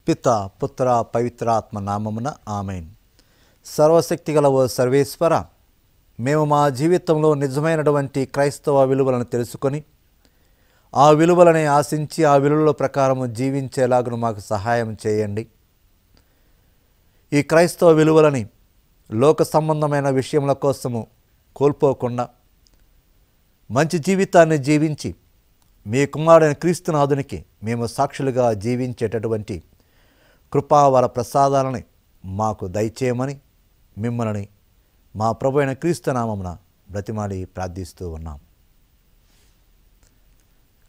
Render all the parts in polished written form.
పిత పుత్ర పవిత్రాత్మ నామమున ఆమెన్. సర్వశక్తిగల ఓ సర్వేశ్వర, మేము మా జీవితంలో నిజమైనటువంటి క్రైస్తవ విలువలను తెలుసుకొని ఆ విలువలని ఆశించి ఆ విలువల ప్రకారము జీవించేలాగా మాకు సహాయం చేయండి. ఈ క్రైస్తవ విలువలని లోక సంబంధమైన విషయముల కోసము కోల్పోకుండా మంచి జీవితాన్ని జీవించి మీ కుమారుడైన క్రీస్తునాథునికి మేము సాక్షులుగా జీవించేటటువంటి కృపావర ప్రసాదాలని మాకు దయచేయమని మిమ్మల్ని మా ప్రభు అయిన క్రీస్తు నామమున బ్రతిమాలి ప్రార్థిస్తూ ఉన్నాం.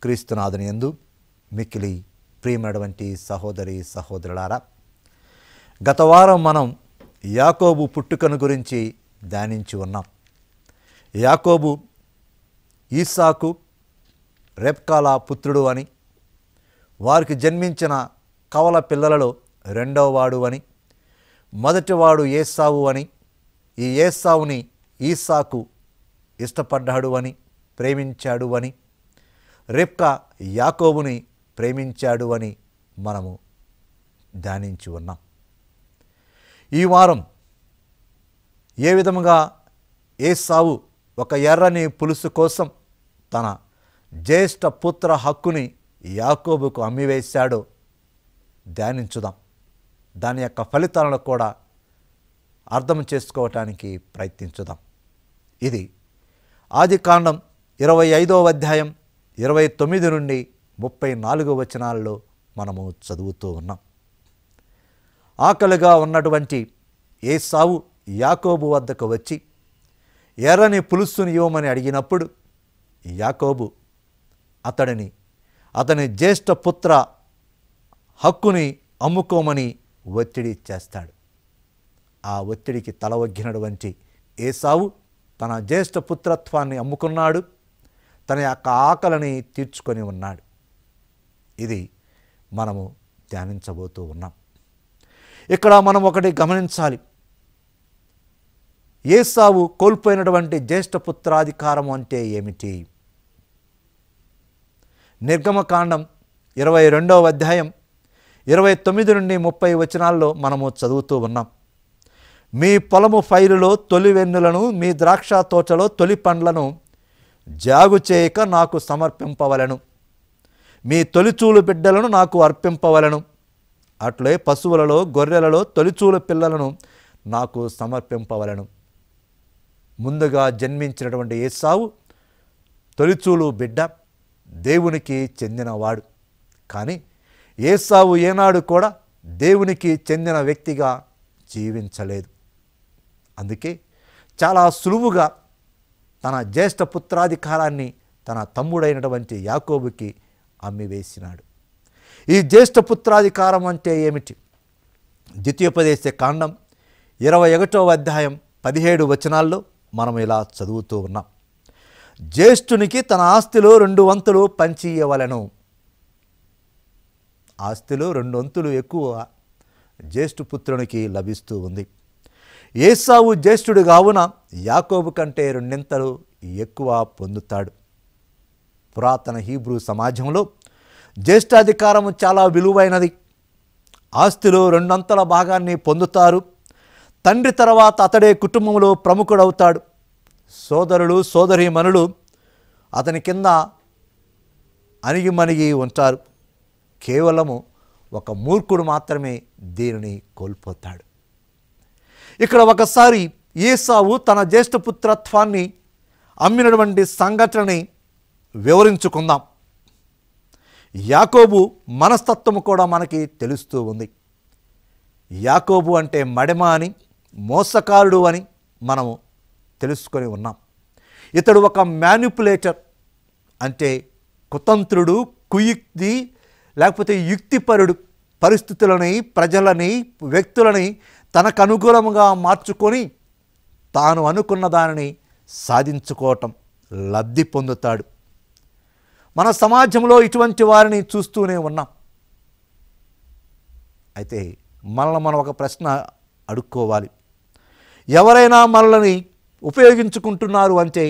క్రీస్తునాథుని యందు మిక్కిలి ప్రియమైనటువంటి సహోదరి సహోదరులారా, గత వారం మనం యాకోబు పుట్టుకను గురించి ధ్యానించి ఉన్నాం. యాకోబు ఈసాకు రెబ్కాల పుత్రుడు అని, వారికి జన్మించిన కవల పిల్లలలో రెండవ వాడు అని, మొదటివాడు ఏసావు అని, ఈ ఏసావుని ఈసాకు ఇష్టపడ్డాడు అని, ప్రేమించాడు అని, రెబ్కా యాకోబుని ప్రేమించాడు అని మనము ధ్యానించి ఉన్నాం. ఈ వారం ఏ విధముగా ఏసావు ఒక ఎర్రని పులుసు కోసం తన జ్యేష్ఠ పుత్ర హక్కుని యాకోబుకు అమ్మివేశాడో ధ్యానించుదాం. దాని యొక్క ఫలితాలను కూడా అర్థం చేసుకోవటానికి ప్రయత్నించుదాం. ఇది ఆదికాండం 25వ అధ్యాయం 29 నుండి 34 వచనాల్లో మనము చదువుతూ ఉన్నాం. ఆకలిగా ఉన్నటువంటి ఏసావు యాకోబు వద్దకు వచ్చి ఎర్రని పులుసుని ఇవ్వమని అడిగినప్పుడు యాకోబు అతని జ్యేష్ఠ పుత్ర హక్కుని అమ్ముకోమని ఒత్తిడి చేస్తాడు. ఆ ఒత్తిడికి తల ఒగ్గినటువంటి ఏసావు తన జ్యేష్ఠ పుత్రత్వాన్ని అమ్ముకున్నాడు, తన యొక్క ఆకలిని తీర్చుకొని ఉన్నాడు. ఇది మనము ధ్యానించబోతూ ఉన్నాం. ఇక్కడ మనం ఒకటి గమనించాలి. ఏసావు కోల్పోయినటువంటి జ్యేష్ఠ పుత్రాధికారం అంటే ఏమిటి? నిర్గమకాండం 22వ అధ్యాయం 29 నుండి 30 వచనాల్లో మనము చదువుతూ ఉన్నాం. మీ పొలము ఫైలులో తొలి వెన్నులను, మీ ద్రాక్ష తోటలో తొలి పండ్లను జాగు చేయక నాకు సమర్పింపవలను. మీ తొలిచూలు బిడ్డలను నాకు అర్పింపవలను. అట్లే పశువులలో గొర్రెలలో తొలిచూలు పిల్లలను నాకు సమర్పింపవలను. ముందుగా జన్మించినటువంటి ఏసావు తొలిచూలు బిడ్డ, దేవునికి చెందినవాడు. కానీ ఏసావు ఏనాడు కూడా దేవునికి చెందిన వ్యక్తిగా జీవించలేదు. అందుకే చాలా సులువుగా తన జ్యేష్ఠ పుత్రాధికారాన్ని తన తమ్ముడైనటువంటి యాకోబుకి అమ్మివేసినాడు. ఈ జ్యేష్ఠ పుత్రాధికారం అంటే ఏమిటి? ద్వితీయోపదేశ కాండం 21వ అధ్యాయం 17 వచనాల్లో మనం ఇలా చదువుతూ ఉన్నాం. జ్యేష్ఠునికి తన ఆస్తిలో 2 వంతులు పంచి ఇవ్వవలెను. ఆస్తిలో 2 వంతులు ఎక్కువ జ్యేష్ఠపుత్రునికి లభిస్తూ ఉంది. ఏసావు జ్యేష్ఠుడు కావున యాకోబు కంటే 2 ఎక్కువ పొందుతాడు. పురాతన హీబ్రూ సమాజంలో జ్యేష్ఠాధికారము చాలా విలువైనది. ఆస్తిలో 2 భాగాన్ని పొందుతారు. తండ్రి తర్వాత అతడే కుటుంబంలో ప్రముఖుడవుతాడు. సోదరులు సోదరీమణులు అతని కింద అణిగిమణిగి ఉంటారు. కేవలము ఒక మూర్ఖుడు మాత్రమే దీనిని కోల్పోతాడు. ఇక్కడ ఒకసారి ఏసావు తన జ్యేష్ఠపుత్రత్వాన్ని అమ్మినటువంటి సంఘటనని వివరించుకుందాం. యాకోబు మనస్తత్వము కూడా మనకి తెలుస్తూ ఉంది. యాకోబు అంటే మడమ అని, మోసకారుడు అని మనము తెలుసుకొని ఉన్నాం. ఇతడు ఒక మ్యానిపులేటర్, అంటే కుతంత్రుడు, కుయుక్తి లేకపోతే యుక్తిపరుడు. పరిస్థితులని, ప్రజలని, వ్యక్తులని తనకు అనుకూలంగా మార్చుకొని తాను అనుకున్న దానిని సాధించుకోవటం, లబ్ధి పొందుతాడు. మన సమాజంలో ఇటువంటి వారిని చూస్తూనే ఉన్నాం. అయితే మనల్ని మనం ఒక ప్రశ్న అడుక్కోవాలి. ఎవరైనా మనల్ని ఉపయోగించుకుంటున్నారు అంటే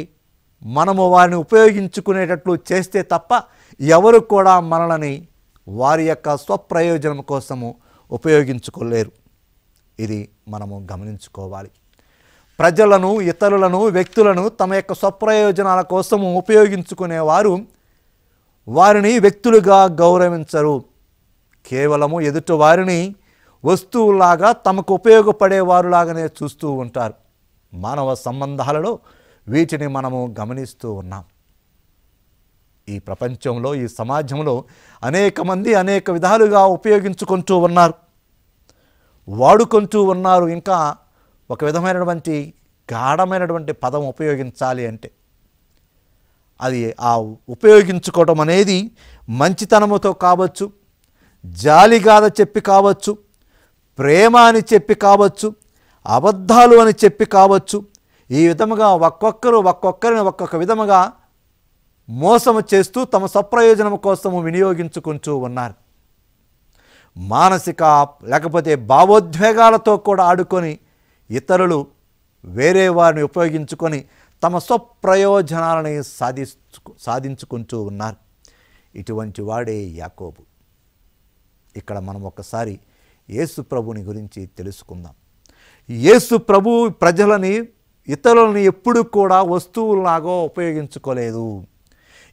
మనము వారిని ఉపయోగించుకునేటట్లు చేస్తే తప్ప ఎవరు కూడా మనల్ని వారి యొక్క స్వప్రయోజనం కోసము ఉపయోగించుకోలేరు. ఇది మనము గమనించుకోవాలి. ప్రజలను, ఇతరులను, వ్యక్తులను తమ యొక్క స్వప్రయోజనాల కోసము ఉపయోగించుకునేవారు వారిని వ్యక్తులుగా గౌరవించరు. కేవలము ఎదుటి వారిని వస్తువులాగా, తమకు ఉపయోగపడేవారులాగానే చూస్తూ ఉంటారు. మానవ సంబంధాలలో వీటిని మనము గమనిస్తూ ఉన్నాం. ఈ ప్రపంచంలో, ఈ సమాజంలో అనేక మంది అనేక విధాలుగా ఉపయోగించుకుంటూ ఉన్నారు, వాడుకుంటూ ఉన్నారు. ఇంకా ఒక విధమైనటువంటి గాఢమైనటువంటి పదం ఉపయోగించాలి అంటే అది ఆ ఉపయోగించుకోవడం అనేది మంచితనముతో కావచ్చు, జాలిగాద చెప్పి కావచ్చు, ప్రేమ అని చెప్పి కావచ్చు, అబద్ధాలు అని చెప్పి కావచ్చు. ఈ విధముగా ఒక్కొక్కరిని ఒక్కొక్క విధముగా మోసము చేస్తూ తమ స్వప్రయోజనం కోసము వినియోగించుకుంటూ ఉన్నారు. మానసిక లేకపోతే భావోద్వేగాలతో కూడా ఆడుకొని ఇతరులు వేరే వారిని ఉపయోగించుకొని తమ స్వప్రయోజనాలని సాధించుకుంటూ ఉన్నారు. ఇటువంటి వాడే యాకోబు. ఇక్కడ మనం ఒకసారి యేసు ప్రభుని గురించి తెలుసుకుందాం. యేసు ప్రభు ప్రజలని, ఇతరులని ఎప్పుడు కూడా వస్తువులాగా ఉపయోగించుకోలేదు.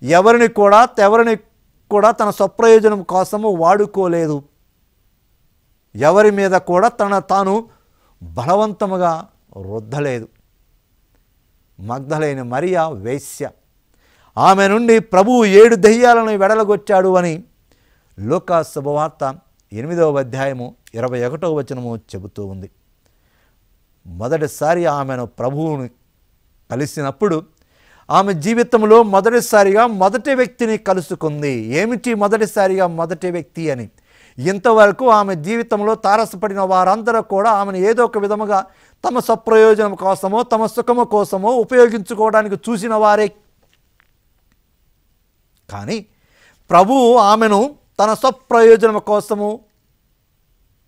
ఎవరిని కూడా తన స్వప్రయోజనం కోసము వాడుకోలేదు. ఎవరి మీద కూడా తాను బలవంతముగా రుద్దలేదు. మగ్దలైన మరియా వేశ్య, ఆమె నుండి ప్రభువు 7 దెయ్యాలను వెడలగొచ్చాడు అని లూకా శుభవార్త 8వ అధ్యాయము 21వ వచనము చెబుతూ ఉంది. మొదటిసారి ఆమెను ప్రభువుని కలిసినప్పుడు ఆమె జీవితంలో మొదటిసారిగా మొదటి వ్యక్తిని కలుసుకుంది. ఏమిటి మొదటిసారిగా మొదటి వ్యక్తి అని? ఇంతవరకు ఆమె జీవితంలో తారసపడిన వారందరూ కూడా ఆమెను ఏదో ఒక విధముగా తమ స్వప్రయోజనం కోసమో, తమ సుఖము కోసమో ఉపయోగించుకోవడానికి చూసిన వారే. కానీ ప్రభువు ఆమెను తన స్వప్రయోజనం కోసము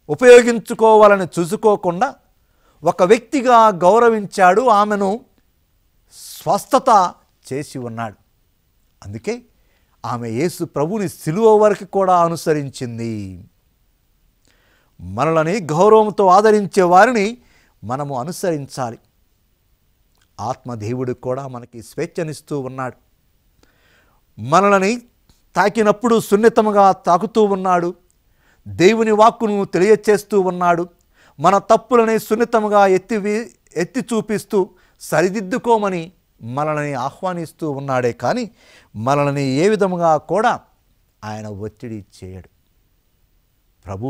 ఉపయోగించుకోవాలని చూసుకోకుండా ఒక వ్యక్తిగా గౌరవించాడు. ఆమెను స్వస్థత చేసి ఉన్నాడు. అందుకే ఆమె యేసు ప్రభుని సిలువ వరకు కూడా అనుసరించింది. మనల్ని గౌరవంతో ఆదరించే వారిని మనము అనుసరించాలి. ఆత్మదేవుడు కూడా మనకి స్వేచ్ఛనిస్తూ ఉన్నాడు. మనల్ని తాకినప్పుడు సున్నితముగా తాకుతూ ఉన్నాడు. దేవుని వాక్కును తెలియచేస్తూ ఉన్నాడు. మన తప్పులని సున్నితముగా ఎత్తి చూపిస్తూ సరిదిద్దుకోమని మనల్ని ఆహ్వానిస్తూ ఉన్నాడే కానీ మనల్ని ఏ విధముగా కూడా ఆయన ఒత్తిడి చేయడు. ప్రభు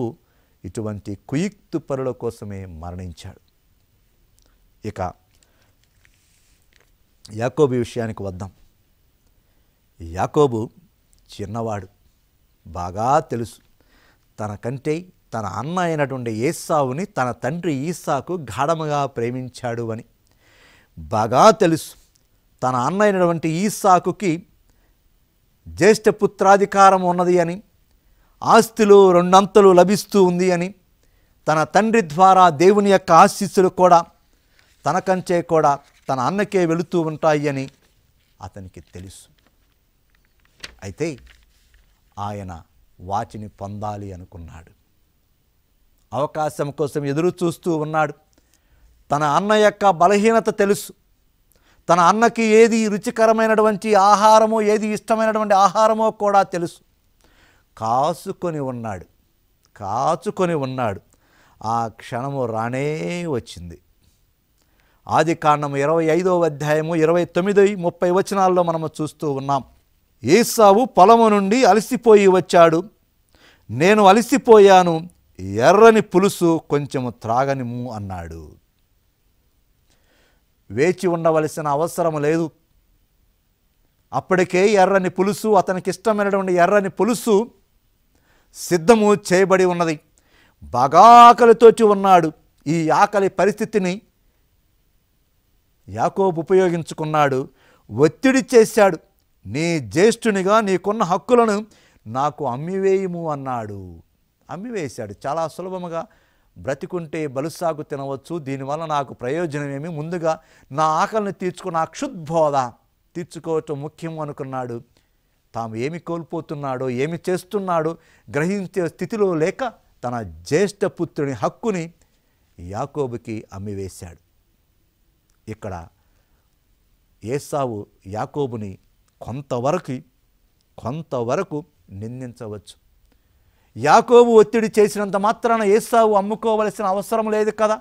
ఇటువంటి కుయుక్తు పరుల కోసమే మరణించాడు. ఇక యాకోబు విషయానికి వద్దాం. యాకోబు చిన్నవాడు. బాగా తెలుసు తనకంటే తన అన్న అయినటువంటి ఏసావుని తన తండ్రి ఈసాకు గాఢముగా ప్రేమించాడు అని బాగా తెలుసు. తన అన్న అయినటువంటి ఈసాకుకి జ్యేష్ఠ పుత్రాధికారం ఉన్నది అని, ఆస్తులు 2 అంతలు లభిస్తూ ఉంది అని, తన తండ్రి ద్వారా దేవుని యొక్క ఆశీస్సులు కూడా తనకంటే కూడా తన అన్నకే వెళుతూ ఉంటాయి అని అతనికి తెలుసు. అయితే ఆయన వాటిని పొందాలి అనుకున్నాడు. అవకాశం కోసం ఎదురు చూస్తూ ఉన్నాడు. తన అన్న యొక్క బలహీనత తెలుసు. తన అన్నకి ఏది రుచికరమైనటువంటి ఆహారమో, ఏది ఇష్టమైనటువంటి ఆహారమో కూడా తెలుసు. కాచుకొని ఉన్నాడు. ఆ క్షణము రానే వచ్చింది. ఆదికాండము 25వ అధ్యాయము 29, 30 వచనాల్లో మనము చూస్తూ ఉన్నాం. ఏసావు పొలము నుండి అలసిపోయి వచ్చాడు. నేను అలసిపోయాను, ఎర్రని పులుసు కొంచెము త్రాగనిము అన్నాడు. వేచి ఉండవలసిన అవసరం లేదు. అప్పటికే ఎర్రని పులుసు, అతనికి ఇష్టమైనటువంటి ఎర్రని పులుసు సిద్ధము చేయబడి ఉన్నది. బాగా ఆకలితోటి ఉన్నాడు. ఈ ఆకలి పరిస్థితిని యాకోబు ఉపయోగించుకున్నాడు. ఒత్తిడి చేశాడు. నీ జ్యేష్ఠునిగా నీకున్న హక్కులను నాకు అమ్మివేయము అన్నాడు. అమ్మివేశాడు. చాలా సులభముగా బ్రతికుంటే బలుసాగు తినవచ్చు, దీనివల్ల నాకు ప్రయోజనమేమి, ముందుగా నా ఆకలిని తీర్చుకున్న క్షుద్బోధ తీర్చుకోవటం ముఖ్యం అనుకున్నాడు. తాము ఏమి కోల్పోతున్నాడో, ఏమి చేస్తున్నాడో గ్రహించే స్థితిలో లేక తన జ్యేష్ఠపుత్రుని హక్కుని యాకోబుకి అమ్మివేశాడు. ఇక్కడ ఏసావు యాకోబుని కొంతవరకు నిందించవచ్చు. యాకోబు ఒత్తిడి చేసినంత మాత్రాన ఏసావు అమ్ముకోవలసిన అవసరం లేదు కదా.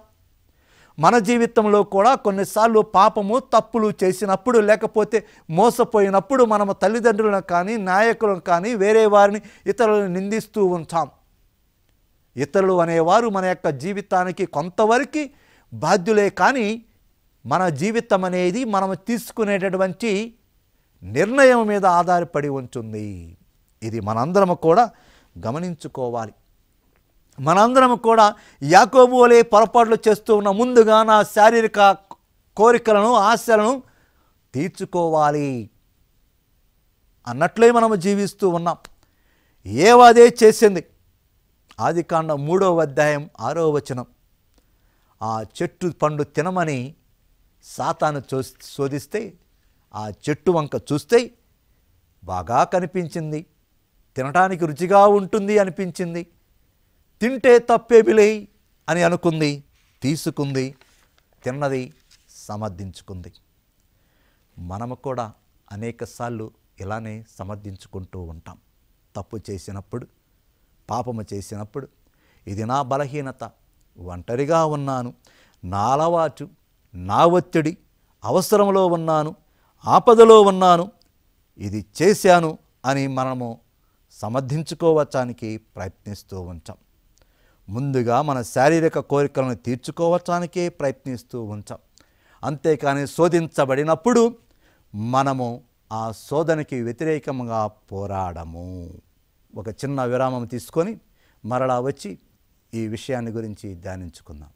మన జీవితంలో కూడా కొన్నిసార్లు పాపము తప్పులు చేసినప్పుడు, లేకపోతే మోసపోయినప్పుడు మనము తల్లిదండ్రులను కానీ, నాయకులను కానీ, వేరే వారిని, ఇతరులను నిందిస్తూ ఉంటాం. ఇతరులు అనేవారు మన యొక్క జీవితానికి కొంతవరకు బాధ్యులే, కానీ మన జీవితం అనేది మనం తీసుకునేటటువంటి నిర్ణయం మీద ఆధారపడి ఉంటుంది. ఇది మనందరము కూడా గమనించుకోవాలి. మనందరము కూడా యాకోబు వలె పొరపాట్లు చేస్తూ ఉన్న ముందుగా నా శారీరక కోరికలను, ఆశలను తీర్చుకోవాలి అన్నట్లే మనము జీవిస్తూ ఉన్నాం. ఏవాదే చేసింది. ఆదికాండం 3వ అధ్యాయం 6వ వచనం. ఆ చెట్టు పండు తినమని సాతాను శోధిస్తే, ఆ చెట్టు వంక చూస్తే బాగా కనిపించింది, తినటానికి రుచిగా ఉంటుంది అనిపించింది. తింటే తప్పేమిలే అని అనుకుంది, తీసుకుంది, తిన్నది, సమర్థించుకుంది. మనము కూడా అనేకసార్లు ఇలానే సమర్థించుకుంటూ ఉంటాం. తప్పు చేసినప్పుడు, పాపము చేసినప్పుడు, ఇది నా బలహీనత, ఒంటరిగా ఉన్నాను, నా అలవాటు, నా ఒత్తిడి, అవసరంలో ఉన్నాను, ఆపదలో ఉన్నాను, ఇది చేశాను అని మనము సమర్థించుకోవటానికి ప్రయత్నిస్తూ ఉంటాం. ముందుగా మన శారీరక కోరికలను తీర్చుకోవటానికే ప్రయత్నిస్తూ ఉంటాం. అంతేకాని శోధించబడినప్పుడు మనము ఆ శోధనకి వ్యతిరేకంగా పోరాడము. ఒక చిన్న విరామం తీసుకొని మరలా వచ్చి ఈ విషయాన్ని గురించి ధ్యానించుకుందాం.